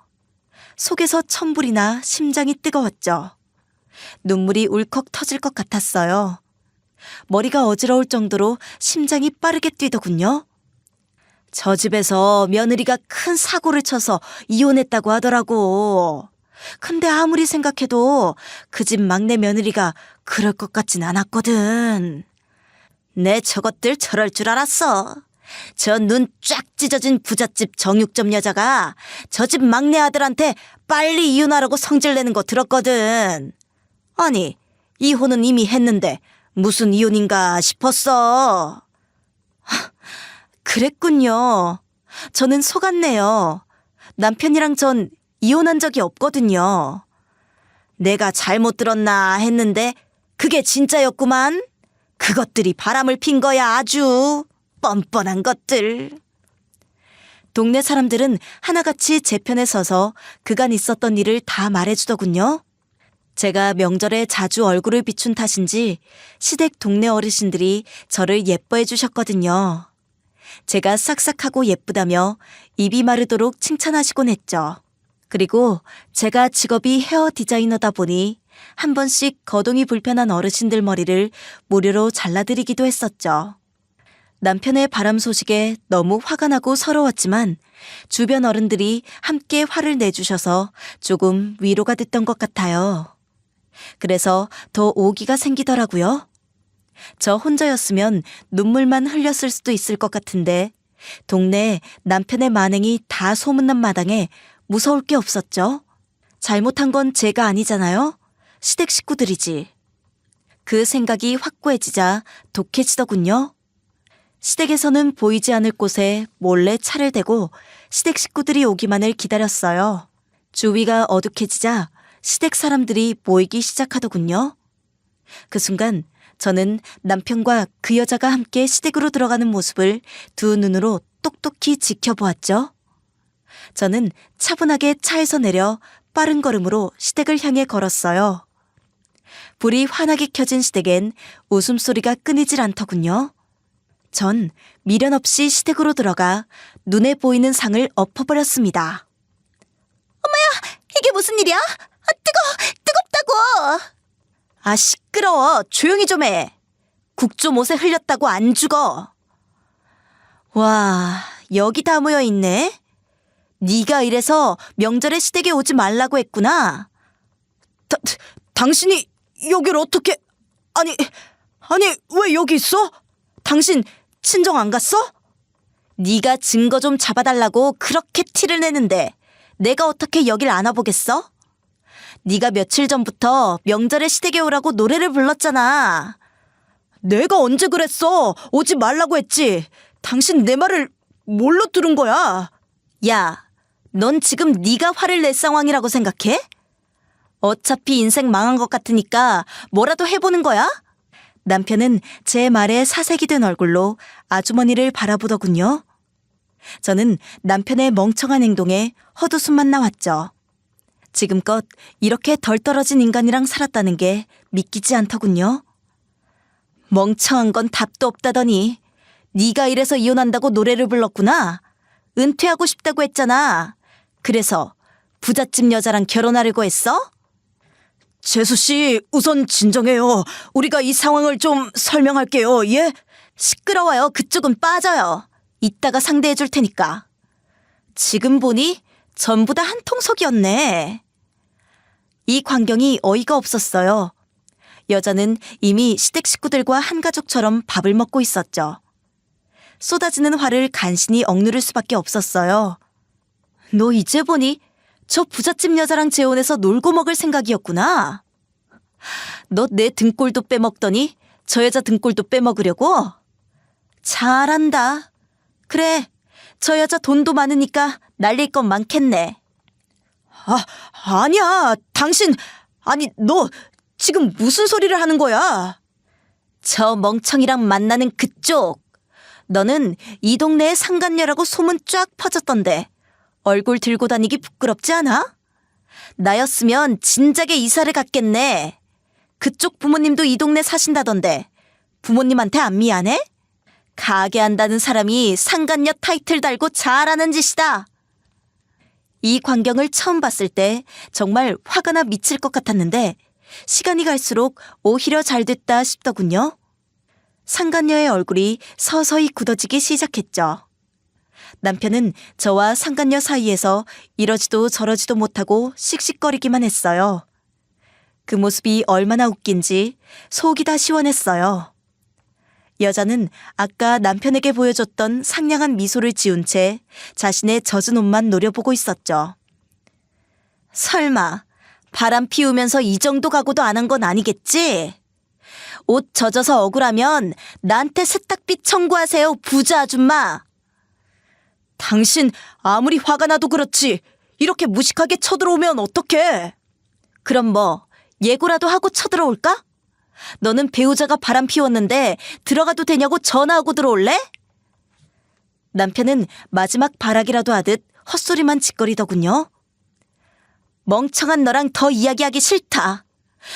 속에서 천불이 나 심장이 뜨거웠죠. 눈물이 울컥 터질 것 같았어요. 머리가 어지러울 정도로 심장이 빠르게 뛰더군요. 저 집에서 며느리가 큰 사고를 쳐서 이혼했다고 하더라고. 근데 아무리 생각해도 그 집 막내 며느리가 그럴 것 같진 않았거든. 내 저것들 저럴 줄 알았어. 저 눈 쫙 찢어진 부잣집 정육점 여자가 저 집 막내 아들한테 빨리 이혼하라고 성질내는 거 들었거든. 아니, 이혼은 이미 했는데 무슨 이혼인가 싶었어. 그랬군요. 저는 속았네요. 남편이랑 전 이혼한 적이 없거든요. 내가 잘못 들었나 했는데 그게 진짜였구만. 그것들이 바람을 핀 거야. 아주 뻔뻔한 것들. 동네 사람들은 하나같이 제 편에 서서 그간 있었던 일을 다 말해주더군요. 제가 명절에 자주 얼굴을 비춘 탓인지 시댁 동네 어르신들이 저를 예뻐해 주셨거든요. 제가 싹싹하고 예쁘다며 입이 마르도록 칭찬하시곤 했죠. 그리고 제가 직업이 헤어 디자이너다 보니 한 번씩 거동이 불편한 어르신들 머리를 무료로 잘라드리기도 했었죠. 남편의 바람 소식에 너무 화가 나고 서러웠지만 주변 어른들이 함께 화를 내주셔서 조금 위로가 됐던 것 같아요. 그래서 더 오기가 생기더라고요. 저 혼자였으면 눈물만 흘렸을 수도 있을 것 같은데 동네에 남편의 만행이 다 소문난 마당에 무서울 게 없었죠. 잘못한 건 제가 아니잖아요. 시댁 식구들이지. 그 생각이 확고해지자 독해지더군요. 시댁에서는 보이지 않을 곳에 몰래 차를 대고 시댁 식구들이 오기만을 기다렸어요. 주위가 어둑해지자 시댁 사람들이 모이기 시작하더군요. 그 순간 저는 남편과 그 여자가 함께 시댁으로 들어가는 모습을 두 눈으로 똑똑히 지켜보았죠. 저는 차분하게 차에서 내려 빠른 걸음으로 시댁을 향해 걸었어요. 불이 환하게 켜진 시댁엔 웃음소리가 끊이질 않더군요. 전 미련 없이 시댁으로 들어가 눈에 보이는 상을 엎어버렸습니다. 어머야, 이게 무슨 일이야? 뜨겁다고! 아, 시끄러워. 조용히 좀 해. 국 좀 옷에 흘렸다고 안 죽어. 와, 여기 다 모여 있네. 네가 이래서 명절에 시댁에 오지 말라고 했구나. 당신이 여길 어떻게... 아니 왜 여기 있어? 당신 친정 안 갔어? 네가 증거 좀 잡아달라고 그렇게 티를 내는데 내가 어떻게 여길 안 와보겠어? 네가 며칠 전부터 명절에 시댁에 오라고 노래를 불렀잖아. 내가 언제 그랬어? 오지 말라고 했지. 당신 내 말을 뭘로 들은 거야? 야, 넌 지금 네가 화를 낼 상황이라고 생각해? 어차피 인생 망한 것 같으니까 뭐라도 해보는 거야? 남편은 제 말에 사색이 된 얼굴로 아주머니를 바라보더군요. 저는 남편의 멍청한 행동에 헛웃음만 나왔죠. 지금껏 이렇게 덜 떨어진 인간이랑 살았다는 게 믿기지 않더군요. 멍청한 건 답도 없다더니 네가 이래서 이혼한다고 노래를 불렀구나. 은퇴하고 싶다고 했잖아. 그래서 부잣집 여자랑 결혼하려고 했어? 재수 씨, 우선 진정해요. 우리가 이 상황을 좀 설명할게요. 예? 시끄러워요. 그쪽은 빠져요. 이따가 상대해 줄 테니까. 지금 보니 전부 다 한통속이었네. 이 광경이 어이가 없었어요. 여자는 이미 시댁 식구들과 한 가족처럼 밥을 먹고 있었죠. 쏟아지는 화를 간신히 억누를 수밖에 없었어요. 너 이제 보니 저 부잣집 여자랑 재혼해서 놀고 먹을 생각이었구나. 너 내 등골도 빼먹더니 저 여자 등골도 빼먹으려고? 잘한다. 그래, 저 여자 돈도 많으니까 날릴 건 많겠네. 아니야. 아니, 너 지금 무슨 소리를 하는 거야? 저 멍청이랑 만나는 그쪽. 너는 이 동네에 상간녀라고 소문 쫙 퍼졌던데 얼굴 들고 다니기 부끄럽지 않아? 나였으면 진작에 이사를 갔겠네. 그쪽 부모님도 이 동네 사신다던데 부모님한테 안 미안해? 가게 한다는 사람이 상간녀 타이틀 달고 잘하는 짓이다. 이 광경을 처음 봤을 때 정말 화가 나 미칠 것 같았는데 시간이 갈수록 오히려 잘 됐다 싶더군요. 상간녀의 얼굴이 서서히 굳어지기 시작했죠. 남편은 저와 상간녀 사이에서 이러지도 저러지도 못하고 씩씩거리기만 했어요. 그 모습이 얼마나 웃긴지 속이 다 시원했어요. 여자는 아까 남편에게 보여줬던 상냥한 미소를 지운 채 자신의 젖은 옷만 노려보고 있었죠. 설마 바람 피우면서 이 정도 각오도 안 한 건 아니겠지? 옷 젖어서 억울하면 나한테 세탁비 청구하세요, 부자 아줌마. 당신 아무리 화가 나도 그렇지 이렇게 무식하게 쳐들어오면 어떡해? 그럼 뭐 예고라도 하고 쳐들어올까? 너는 배우자가 바람 피웠는데 들어가도 되냐고 전화하고 들어올래? 남편은 마지막 발악이라도 하듯 헛소리만 짓거리더군요. 멍청한 너랑 더 이야기하기 싫다.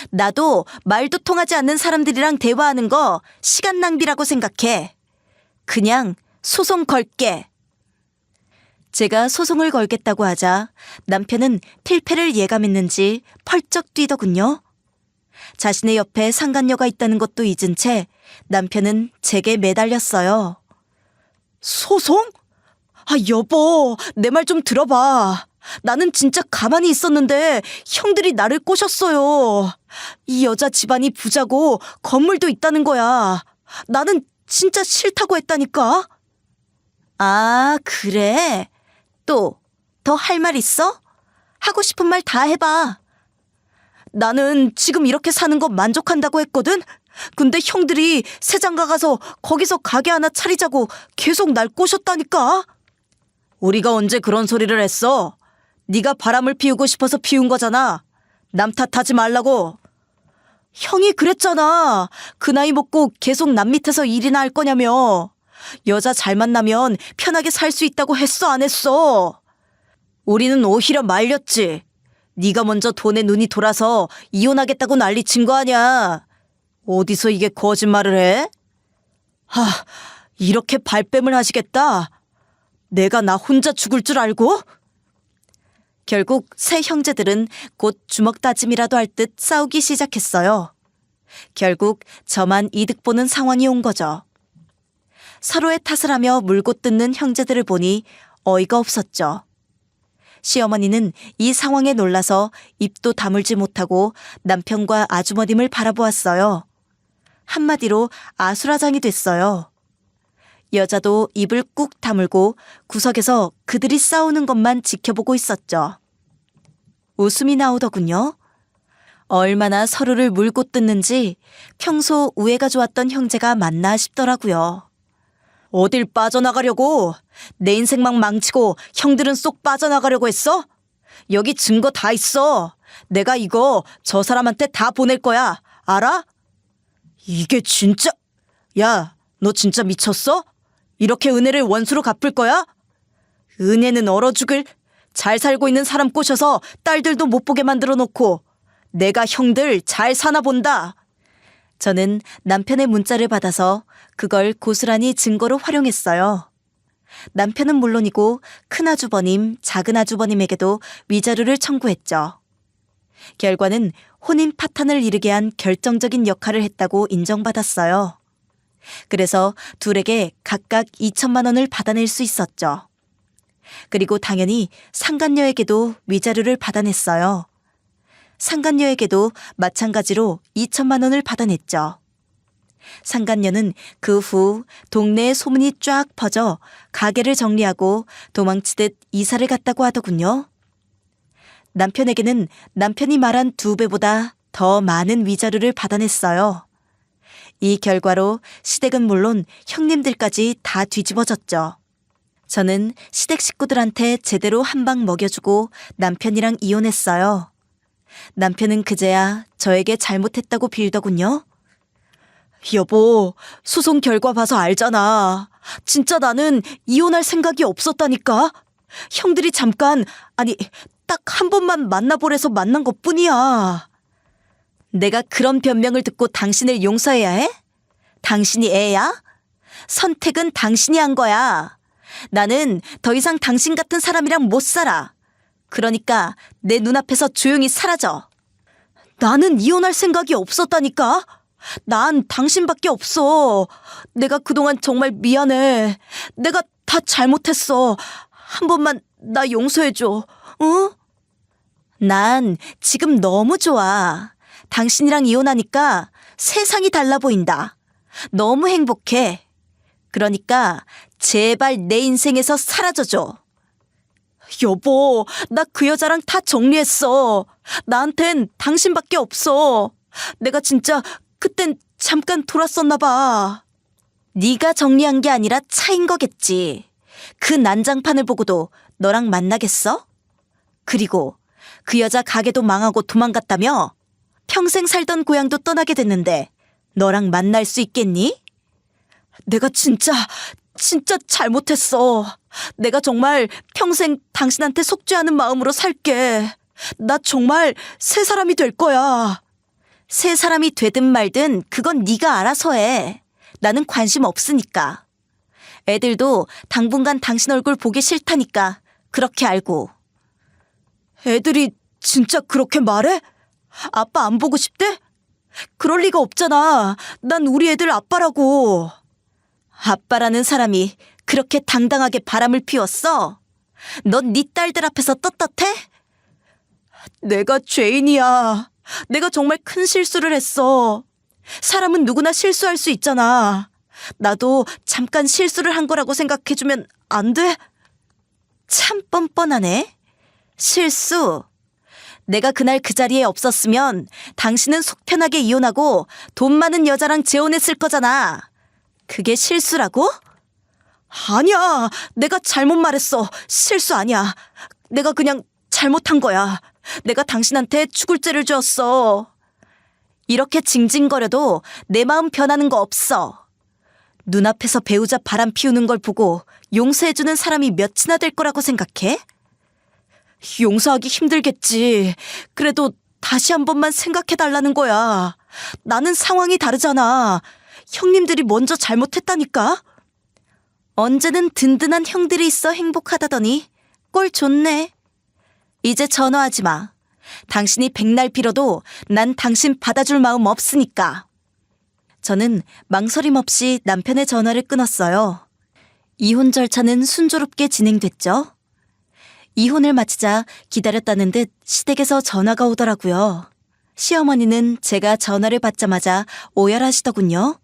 나도 말도 통하지 않는 사람들이랑 대화하는 거 시간 낭비라고 생각해. 그냥 소송 걸게. 제가 소송을 걸겠다고 하자 남편은 필패를 예감했는지 펄쩍 뛰더군요. 자신의 옆에 상간녀가 있다는 것도 잊은 채 남편은 제게 매달렸어요. 소송? 여보, 내 말 좀 들어봐. 나는 진짜 가만히 있었는데 형들이 나를 꼬셨어요. 이 여자 집안이 부자고 건물도 있다는 거야. 나는 진짜 싫다고 했다니까. 아, 그래? 또 더 할 말 있어? 하고 싶은 말 다 해봐. 나는 지금 이렇게 사는 거 만족한다고 했거든? 근데 형들이 새장가 가서 거기서 가게 하나 차리자고 계속 날 꼬셨다니까. 우리가 언제 그런 소리를 했어? 네가 바람을 피우고 싶어서 피운 거잖아. 남 탓하지 말라고. 형이 그랬잖아. 그 나이 먹고 계속 남 밑에서 일이나 할 거냐며. 여자 잘 만나면 편하게 살 수 있다고 했어, 안 했어? 우리는 오히려 말렸지. 네가 먼저 돈에 눈이 돌아서 이혼하겠다고 난리친 거 아니야. 어디서 이게 거짓말을 해? 이렇게 발뺌을 하시겠다. 내가 나 혼자 죽을 줄 알고? 결국 세 형제들은 곧 주먹 다짐이라도 할 듯 싸우기 시작했어요. 결국 저만 이득 보는 상황이 온 거죠. 서로의 탓을 하며 물고 뜯는 형제들을 보니 어이가 없었죠. 시어머니는 이 상황에 놀라서 입도 다물지 못하고 남편과 아주머님을 바라보았어요. 한마디로 아수라장이 됐어요. 여자도 입을 꾹 다물고 구석에서 그들이 싸우는 것만 지켜보고 있었죠. 웃음이 나오더군요. 얼마나 서로를 물고 뜯는지 평소 우애가 좋았던 형제가 맞나 싶더라고요. 어딜 빠져나가려고? 내 인생만 망치고 형들은 쏙 빠져나가려고 했어? 여기 증거 다 있어. 내가 이거 저 사람한테 다 보낼 거야. 알아? 이게 진짜... 야, 너 진짜 미쳤어? 이렇게 은혜를 원수로 갚을 거야? 은혜는 얼어 죽을. 잘 살고 있는 사람 꼬셔서 딸들도 못 보게 만들어 놓고 내가 형들 잘 사나 본다. 저는 남편의 문자를 받아서 그걸 고스란히 증거로 활용했어요. 남편은 물론이고 큰아주버님, 작은아주버님에게도 위자료를 청구했죠. 결과는 혼인 파탄을 이르게 한 결정적인 역할을 했다고 인정받았어요. 그래서 둘에게 각각 2천만 원을 받아낼 수 있었죠. 그리고 당연히 상간녀에게도 위자료를 받아냈어요. 상간녀에게도 마찬가지로 2천만 원을 받아냈죠. 상간녀는 그 후 동네에 소문이 쫙 퍼져 가게를 정리하고 도망치듯 이사를 갔다고 하더군요. 남편에게는 남편이 말한 2배보다 더 많은 위자료를 받아냈어요. 이 결과로 시댁은 물론 형님들까지 다 뒤집어졌죠. 저는 시댁 식구들한테 제대로 한 방 먹여주고 남편이랑 이혼했어요. 남편은 그제야 저에게 잘못했다고 빌더군요. 여보, 소송 결과 봐서 알잖아. 진짜 나는 이혼할 생각이 없었다니까. 형들이 잠깐, 아니, 딱 한 번만 만나보래서 만난 것뿐이야. 내가 그런 변명을 듣고 당신을 용서해야 해? 당신이 애야? 선택은 당신이 한 거야. 나는 더 이상 당신 같은 사람이랑 못 살아. 그러니까 내 눈앞에서 조용히 사라져. 나는 이혼할 생각이 없었다니까. 난 당신밖에 없어. 내가 그동안 정말 미안해. 내가 다 잘못했어. 한 번만 나 용서해줘. 응? 난 지금 너무 좋아. 당신이랑 이혼하니까 세상이 달라 보인다. 너무 행복해. 그러니까 제발 내 인생에서 사라져줘. 여보, 나 그 여자랑 다 정리했어. 나한텐 당신밖에 없어. 내가 진짜 그땐 잠깐 돌았었나 봐. 네가 정리한 게 아니라 차인 거겠지. 그 난장판을 보고도 너랑 만나겠어? 그리고 그 여자 가게도 망하고 도망갔다며? 평생 살던 고향도 떠나게 됐는데 너랑 만날 수 있겠니? 내가 진짜 잘못했어. 내가 정말 평생 당신한테 속죄하는 마음으로 살게. 나 정말 새 사람이 될 거야. 새 사람이 되든 말든 그건 네가 알아서 해. 나는 관심 없으니까. 애들도 당분간 당신 얼굴 보기 싫다니까 그렇게 알고. 애들이 진짜 그렇게 말해? 아빠 안 보고 싶대? 그럴 리가 없잖아. 난 우리 애들 아빠라고. 아빠라는 사람이 그렇게 당당하게 바람을 피웠어? 넌 네 딸들 앞에서 떳떳해? 내가 죄인이야. 내가 정말 큰 실수를 했어. 사람은 누구나 실수할 수 있잖아. 나도 잠깐 실수를 한 거라고 생각해주면 안 돼? 참 뻔뻔하네. 실수. 내가 그날 그 자리에 없었으면 당신은 속 편하게 이혼하고 돈 많은 여자랑 재혼했을 거잖아. 그게 실수라고? 아니야. 내가 잘못 말했어. 실수 아니야. 내가 그냥 잘못한 거야. 내가 당신한테 죽을 죄를 지었어. 이렇게 징징거려도 내 마음 변하는 거 없어. 눈앞에서 배우자 바람 피우는 걸 보고 용서해주는 사람이 몇이나 될 거라고 생각해? 용서하기 힘들겠지. 그래도 다시 한 번만 생각해달라는 거야. 나는 상황이 다르잖아. 형님들이 먼저 잘못했다니까. 언제는 든든한 형들이 있어 행복하다더니 꼴 좋네. 이제 전화하지 마. 당신이 백날 빌어도 난 당신 받아줄 마음 없으니까. 저는 망설임 없이 남편의 전화를 끊었어요. 이혼 절차는 순조롭게 진행됐죠. 이혼을 마치자 기다렸다는 듯 시댁에서 전화가 오더라고요. 시어머니는 제가 전화를 받자마자 오열하시더군요.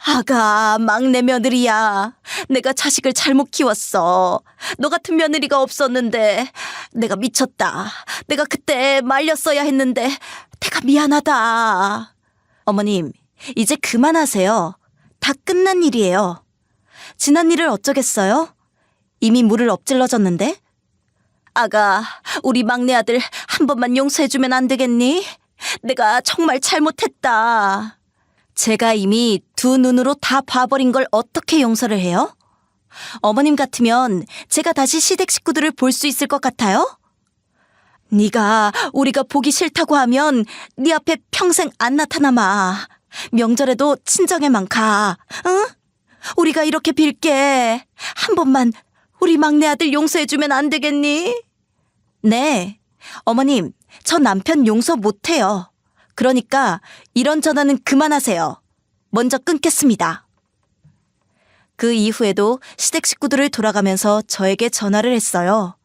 아가, 막내 며느리야. 내가 자식을 잘못 키웠어. 너 같은 며느리가 없었는데 내가 미쳤다. 내가 그때 말렸어야 했는데 내가 미안하다. 어머님, 이제 그만하세요. 다 끝난 일이에요. 지난 일을 어쩌겠어요? 이미 물을 엎질러졌는데. 아가, 우리 막내 아들 한 번만 용서해주면 안 되겠니? 내가 정말 잘못했다. 제가 이미 두 눈으로 다 봐버린 걸 어떻게 용서를 해요? 어머님 같으면 제가 다시 시댁 식구들을 볼 수 있을 것 같아요? 네가 우리가 보기 싫다고 하면 네 앞에 평생 안 나타나마. 명절에도 친정에만 가. 응? 우리가 이렇게 빌게. 한 번만 우리 막내 아들 용서해주면 안 되겠니? 네. 어머님, 저 남편 용서 못해요. 그러니까 이런 전화는 그만하세요. 먼저 끊겠습니다. 그 이후에도 시댁 식구들을 돌아가면서 저에게 전화를 했어요.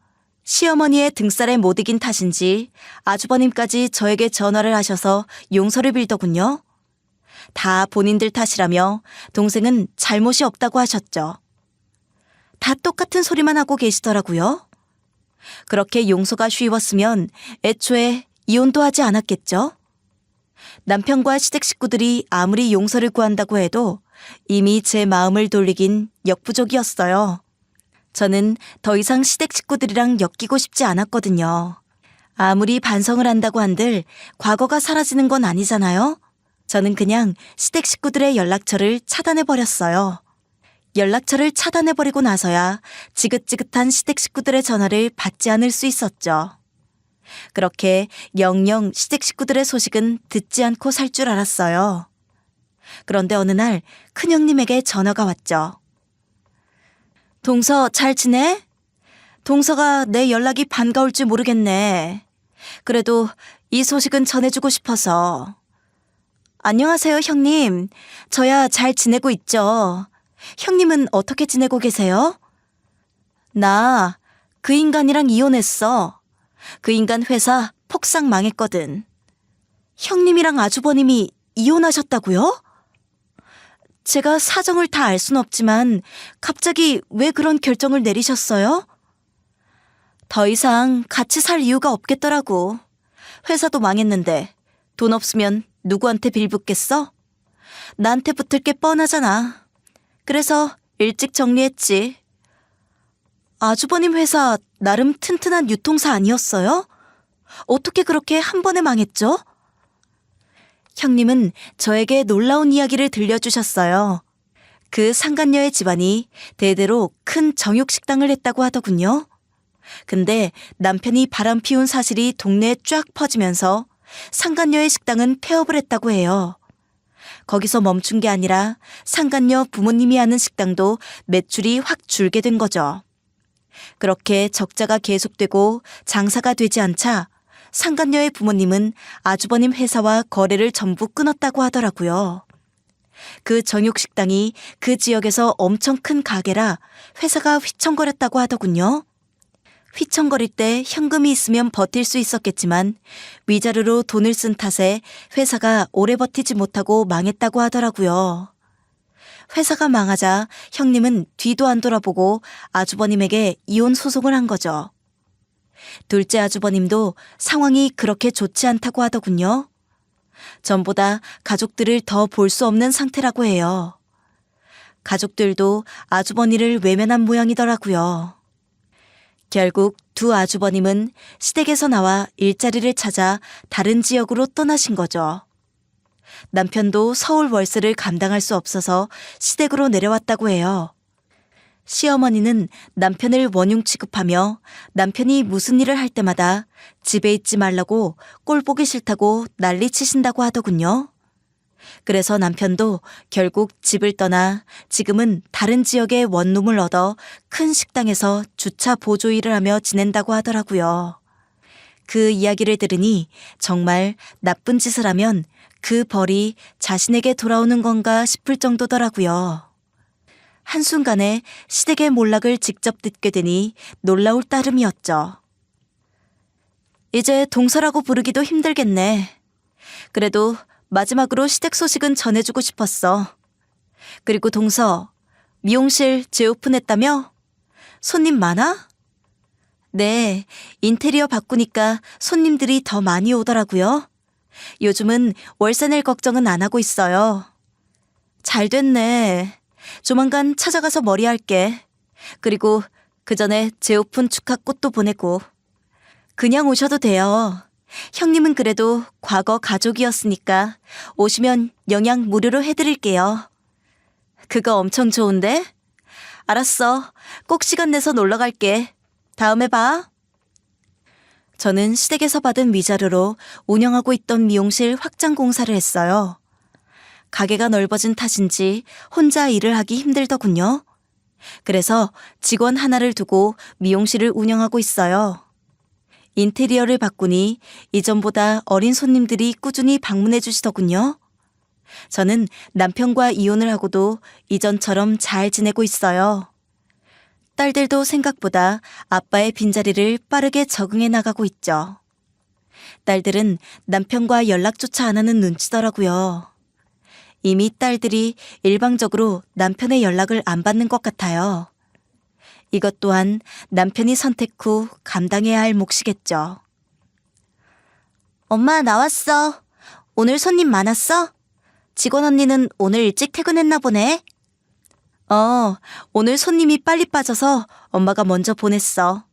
시어머니의 등살에 못 이긴 탓인지 아주버님까지 저에게 전화를 하셔서 용서를 빌더군요. 다 본인들 탓이라며 동생은 잘못이 없다고 하셨죠. 다 똑같은 소리만 하고 계시더라고요. 그렇게 용서가 쉬웠으면 애초에 이혼도 하지 않았겠죠? 남편과 시댁 식구들이 아무리 용서를 구한다고 해도 이미 제 마음을 돌리긴 역부족이었어요. 저는 더 이상 시댁 식구들이랑 엮이고 싶지 않았거든요. 아무리 반성을 한다고 한들 과거가 사라지는 건 아니잖아요. 저는 그냥 시댁 식구들의 연락처를 차단해버렸어요. 연락처를 차단해버리고 나서야 지긋지긋한 시댁 식구들의 전화를 받지 않을 수 있었죠. 그렇게 영영 시댁 식구들의 소식은 듣지 않고 살 줄 알았어요. 그런데 어느 날 큰형님에게 전화가 왔죠. 동서 잘 지내? 동서가 내 연락이 반가울지 모르겠네. 그래도 이 소식은 전해주고 싶어서. 안녕하세요, 형님. 저야 잘 지내고 있죠. 형님은 어떻게 지내고 계세요? 나 그 인간이랑 이혼했어. 그 인간 회사 폭삭 망했거든. 형님이랑 아주버님이 이혼하셨다고요? 제가 사정을 다 알 순 없지만 갑자기 왜 그런 결정을 내리셨어요? 더 이상 같이 살 이유가 없겠더라고. 회사도 망했는데 돈 없으면 누구한테 빌붙겠어? 나한테 붙을 게 뻔하잖아. 그래서 일찍 정리했지. 아주버님 회사 나름 튼튼한 유통사 아니었어요? 어떻게 그렇게 한 번에 망했죠? 형님은 저에게 놀라운 이야기를 들려주셨어요. 그 상간녀의 집안이 대대로 큰 정육식당을 했다고 하더군요. 근데 남편이 바람 피운 사실이 동네에 쫙 퍼지면서 상간녀의 식당은 폐업을 했다고 해요. 거기서 멈춘 게 아니라 상간녀 부모님이 하는 식당도 매출이 확 줄게 된 거죠. 그렇게 적자가 계속되고 장사가 되지 않자 상간녀의 부모님은 아주버님 회사와 거래를 전부 끊었다고 하더라고요. 그 정육식당이 그 지역에서 엄청 큰 가게라 회사가 휘청거렸다고 하더군요. 휘청거릴 때 현금이 있으면 버틸 수 있었겠지만 위자료로 돈을 쓴 탓에 회사가 오래 버티지 못하고 망했다고 하더라고요. 회사가 망하자 형님은 뒤도 안 돌아보고 아주버님에게 이혼 소송을 한 거죠. 둘째 아주버님도 상황이 그렇게 좋지 않다고 하더군요. 전보다 가족들을 더 볼 수 없는 상태라고 해요. 가족들도 아주버니를 외면한 모양이더라고요. 결국 두 아주버님은 시댁에서 나와 일자리를 찾아 다른 지역으로 떠나신 거죠. 남편도 서울 월세를 감당할 수 없어서 시댁으로 내려왔다고 해요. 시어머니는 남편을 원흉 취급하며 남편이 무슨 일을 할 때마다 집에 있지 말라고 꼴 보기 싫다고 난리치신다고 하더군요. 그래서 남편도 결국 집을 떠나 지금은 다른 지역에 원룸을 얻어 큰 식당에서 주차 보조 일을 하며 지낸다고 하더라고요. 그 이야기를 들으니 정말 나쁜 짓을 하면 그 벌이 자신에게 돌아오는 건가 싶을 정도더라고요. 한순간에 시댁의 몰락을 직접 듣게 되니 놀라울 따름이었죠. 이제 동서라고 부르기도 힘들겠네. 그래도 마지막으로 시댁 소식은 전해주고 싶었어. 그리고 동서, 미용실 재오픈했다며? 손님 많아? 네, 인테리어 바꾸니까 손님들이 더 많이 오더라고요. 요즘은 월세 낼 걱정은 안 하고 있어요. 잘 됐네. 조만간 찾아가서 머리할게. 그리고 그 전에 재오픈 축하 꽃도 보내고. 그냥 오셔도 돼요. 형님은 그래도 과거 가족이었으니까 오시면 영양 무료로 해드릴게요. 그거 엄청 좋은데? 알았어. 꼭 시간 내서 놀러 갈게. 다음에 봐. 저는 시댁에서 받은 위자료로 운영하고 있던 미용실 확장 공사를 했어요. 가게가 넓어진 탓인지 혼자 일을 하기 힘들더군요. 그래서 직원 하나를 두고 미용실을 운영하고 있어요. 인테리어를 바꾸니 이전보다 어린 손님들이 꾸준히 방문해 주시더군요. 저는 남편과 이혼을 하고도 이전처럼 잘 지내고 있어요. 딸들도 생각보다 아빠의 빈자리를 빠르게 적응해 나가고 있죠. 딸들은 남편과 연락조차 안 하는 눈치더라고요. 이미 딸들이 일방적으로 남편의 연락을 안 받는 것 같아요. 이것 또한 남편이 선택 후 감당해야 할 몫이겠죠. 엄마 나왔어. 오늘 손님 많았어? 직원 언니는 오늘 일찍 퇴근했나 보네. 오늘 손님이 빨리 빠져서 엄마가 먼저 보냈어.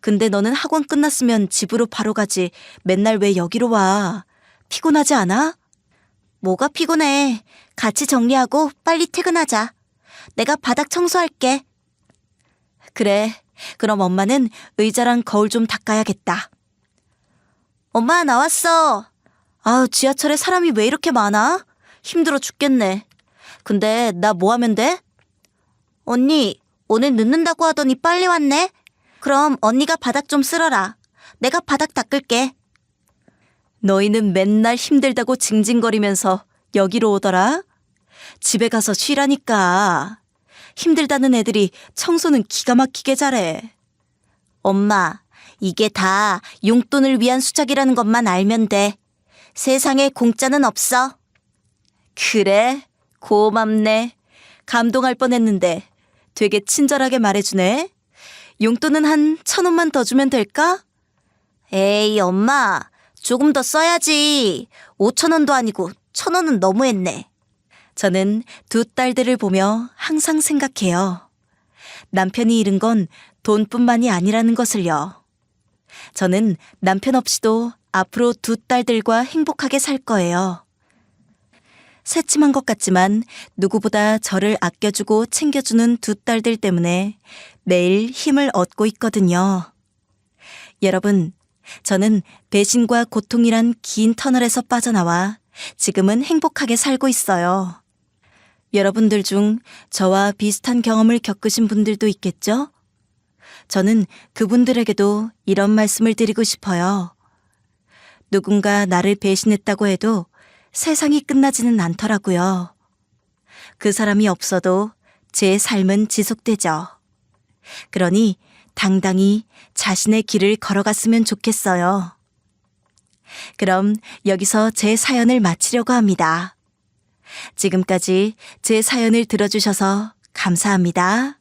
근데 너는 학원 끝났으면 집으로 바로 가지. 맨날 왜 여기로 와? 피곤하지 않아? 뭐가 피곤해. 같이 정리하고 빨리 퇴근하자. 내가 바닥 청소할게. 그래. 그럼 엄마는 의자랑 거울 좀 닦아야겠다. 엄마, 나왔어. 지하철에 사람이 왜 이렇게 많아? 힘들어 죽겠네. 근데 나 뭐 하면 돼? 언니, 오늘 늦는다고 하더니 빨리 왔네? 그럼 언니가 바닥 좀 쓸어라. 내가 바닥 닦을게. 너희는 맨날 힘들다고 징징거리면서 여기로 오더라? 집에 가서 쉬라니까. 힘들다는 애들이 청소는 기가 막히게 잘해. 엄마, 이게 다 용돈을 위한 수작이라는 것만 알면 돼. 세상에 공짜는 없어. 그래? 고맙네. 감동할 뻔했는데 되게 친절하게 말해주네. 용돈은 한 1,000원만 더 주면 될까? 에이, 엄마. 조금 더 써야지. 5,000원도 아니고 1,000원은 너무했네. 저는 두 딸들을 보며 항상 생각해요. 남편이 잃은 건 돈뿐만이 아니라는 것을요. 저는 남편 없이도 앞으로 두 딸들과 행복하게 살 거예요. 새침한 것 같지만 누구보다 저를 아껴주고 챙겨주는 두 딸들 때문에 매일 힘을 얻고 있거든요. 여러분, 저는 배신과 고통이란 긴 터널에서 빠져나와 지금은 행복하게 살고 있어요. 여러분들 중 저와 비슷한 경험을 겪으신 분들도 있겠죠? 저는 그분들에게도 이런 말씀을 드리고 싶어요. 누군가 나를 배신했다고 해도 세상이 끝나지는 않더라고요. 그 사람이 없어도 제 삶은 지속되죠. 그러니 당당히 자신의 길을 걸어갔으면 좋겠어요. 그럼 여기서 제 사연을 마치려고 합니다. 지금까지 제 사연을 들어주셔서 감사합니다.